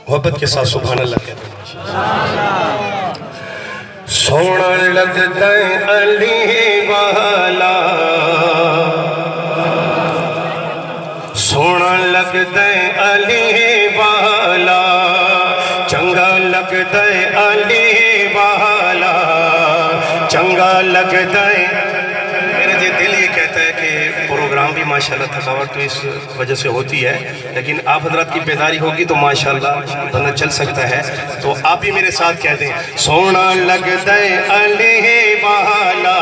محبت کے ساتھ سبحان اللہ کہتے ہیں۔ سونا لگدا ہے علی والا، سونا لگدا ہے علی والا، چنگا لگدا ہے علی والا، چنگا لگدا ہے۔ میرے دل یہ کہتا ہے کہ پروگرام بھی ماشاءاللہ تھکاوٹ تو اس وجہ سے ہوتی ہے، لیکن آپ حضرات کی بیداری ہوگی تو ماشاءاللہ بندہ چل سکتا ہے، تو آپ بھی میرے ساتھ کہہ دیں۔ سونا لگدا ہے علی والا،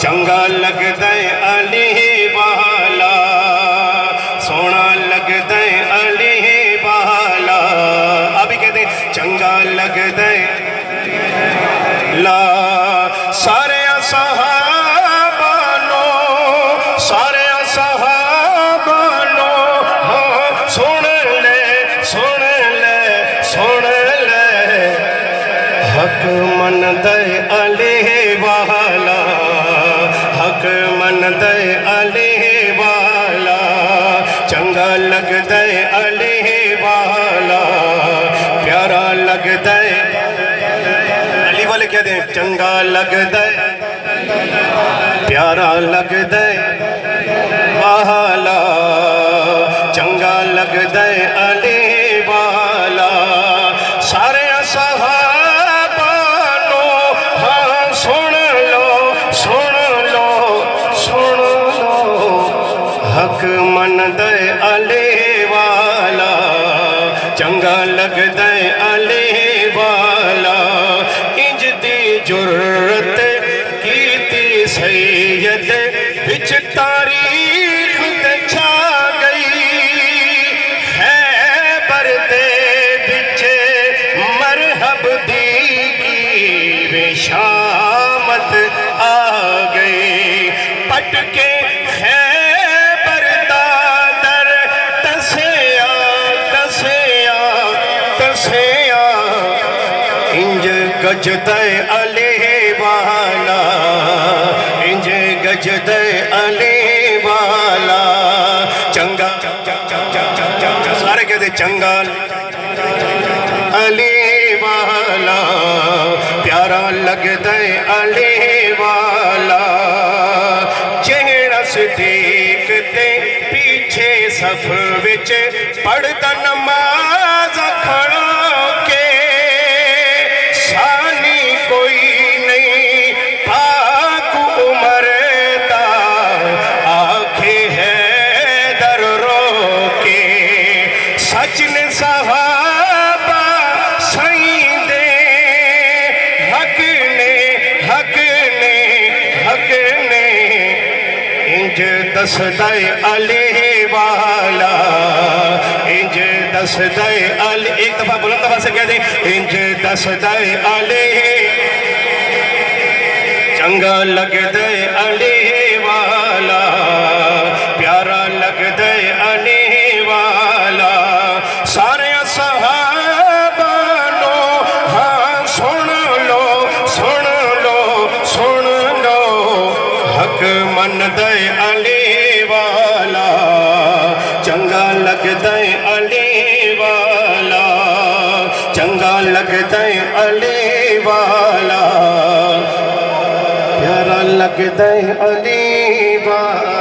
چنگا لگدا ہے علی والا، سونا لگدا ہے علی والا، آپ بھی کہہ دیں چنگا لگدا ہے لا۔ سارے صحابہ نو، سارے صحابہ نو، ہاں سن لے سن لے سن لے، حق مندے علی والا، حق مندے علی والا، چنگا لگدے علی والا، پیارا لگدے علی والے کہہ دیں چنگا لگدے پیارا لگدے والا، چنگا لگدے علی والا۔ سارے صحابہ نو ہاں سن لو سن لو سن لو، حق مندے علی والا، چنگا لگدے علی والا۔ انج دی جرت کیتی سید وچ تاریخ تے چھا گئی، خیبر دے وچ مرحب دی کی شامت آ گئی، پٹ کے خیبر دا در تسیا تسیا تسیا، انج گجدے علی والا، انج گجدے علی والا، چنگا سارے کہتے چنگا علی والا، پیارا لگدے علی والا۔ جہڑا صدیق تے پیچھے صف وچ پڑھدا نماز کھڑا کے، ثانی کوئی نہیں پاک عمر دا، آنکھیں حیدر رو کے، سچ نے صحابہ سائیں دے، حق نے حق نے حق نے، انج دسدے علی والا، انج دسدے علی، ایک دفعہ بلند دفعہ سے کہہ دیں انج دسدے علی، چنگا لگدے علی والا، پیارا لگدے علی والا۔ سارے صحابہ نو ہاں سن لو سن لو سن لو، حق مندے علی والا، چنگا لگدے علی والا، چنگا لگدے علی والا، پیارا لگدے علی والا۔